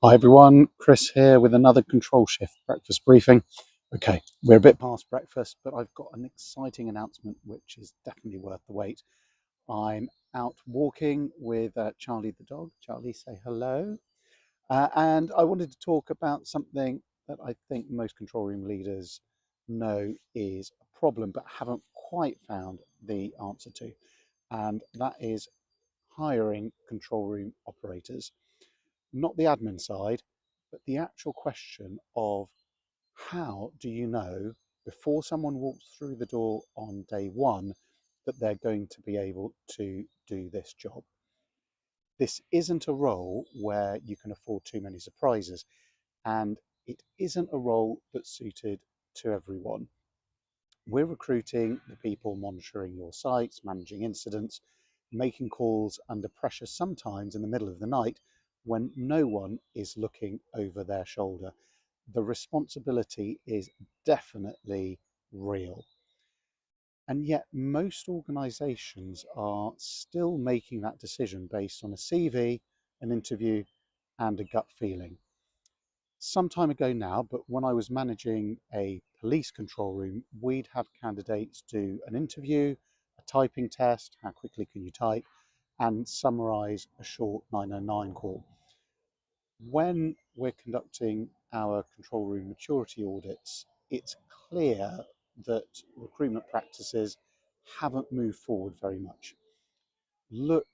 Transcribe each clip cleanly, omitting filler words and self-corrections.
Hi everyone, Chris here with another Control Shift breakfast briefing. Okay, we're a bit past breakfast, but I've got an exciting announcement which is definitely worth the wait. I'm out walking with Charlie the dog. Charlie, say hello. And I wanted to talk about something that I think most control room leaders know is a problem, but haven't quite found the answer to. And that is hiring control room operators. Not the admin side, but the actual question of how do you know before someone walks through the door on day one that they're going to be able to do this job? This isn't a role where you can afford too many surprises, and it isn't a role that's suited to everyone. We're recruiting the people monitoring your sites, managing incidents, making calls under pressure, sometimes in the middle of the night when no one is looking over their shoulder. The responsibility is definitely real. And yet, most organizations are still making that decision based on a CV, an interview, and a gut feeling. Some time ago now, but when I was managing a police control room, we'd have candidates do an interview, a typing test, how quickly can you type, and summarize a short 909 call. When we're conducting our control room maturity audits, it's clear that recruitment practices haven't moved forward very much. Look,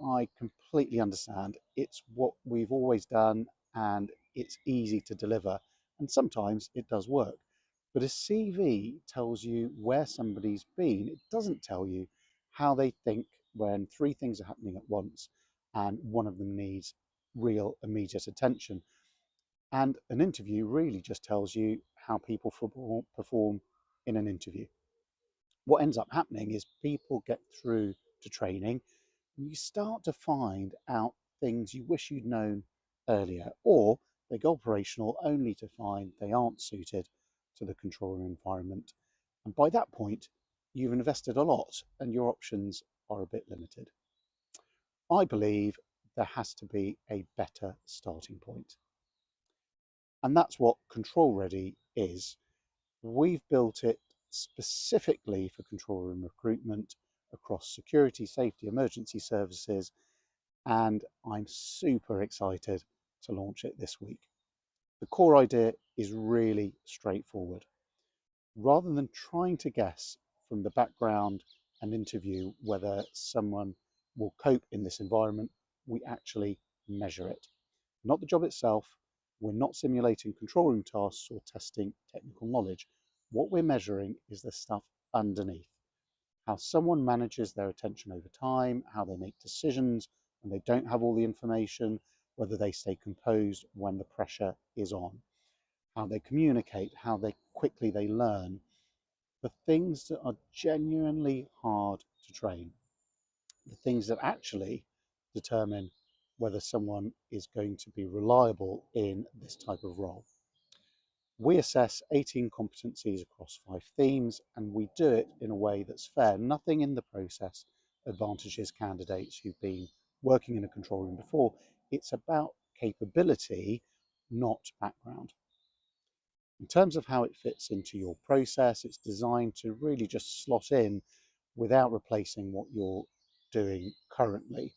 I completely understand. It's what we've always done and it's easy to deliver. And sometimes it does work. But a CV tells you where somebody's been. It doesn't tell you how they think when three things are happening at once and one of them needs real immediate attention. And an interview really just tells you how people perform in an interview. What ends up happening is people get through to training and you start to find out things you wish you'd known earlier, or they go operational only to find they aren't suited to the control room environment. And by that point, you've invested a lot and your options are a bit limited. I believe there has to be a better starting point. And that's what Control Ready is. We've built it specifically for control room recruitment across security, safety, emergency services, and I'm super excited to launch it this week. The core idea is really straightforward. Rather than trying to guess from the background and interview whether someone will cope in this environment, we actually measure it. Not the job itself. We're not simulating control room tasks or testing technical knowledge. What we're measuring is the stuff underneath. How someone manages their attention over time, how they make decisions when they don't have all the information, whether they stay composed when the pressure is on, how they communicate, how quickly they learn, the things that are genuinely hard to train, the things that actually determine whether someone is going to be reliable in this type of role. We assess 18 competencies across 5 themes, and we do it in a way that's fair. Nothing in the process advantages candidates who've been working in a control room before. It's about capability, not background. In terms of how it fits into your process, it's designed to really just slot in without replacing what you're doing currently.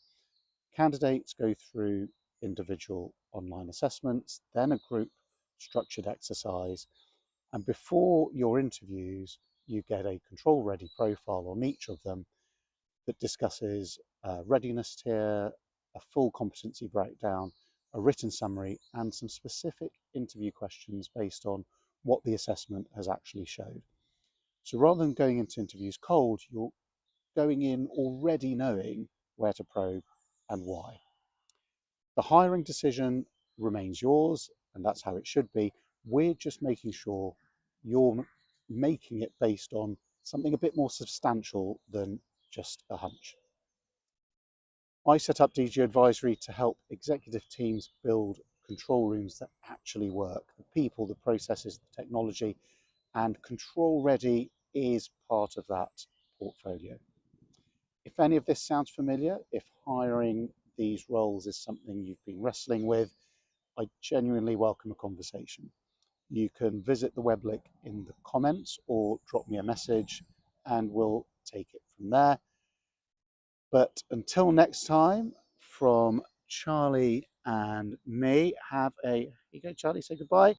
Candidates go through individual online assessments, then a group structured exercise, and before your interviews, you get a control ready profile on each of them that discusses a readiness tier, a full competency breakdown, a written summary, and some specific interview questions based on what the assessment has actually showed. So rather than going into interviews cold, you're going in already knowing where to probe and why. The hiring decision remains yours, and that's how it should be. We're just making sure you're making it based on something a bit more substantial than just a hunch. I set up DG Advisory to help executive teams build control rooms that actually work, the people, the processes, the technology, and Control Ready is part of that portfolio. If any of this sounds familiar, if hiring these roles is something you've been wrestling with, I genuinely welcome a conversation. You can visit the web link in the comments or drop me a message and we'll take it from there. But until next time, from Charlie and me, have a, here you go, Charlie, say goodbye.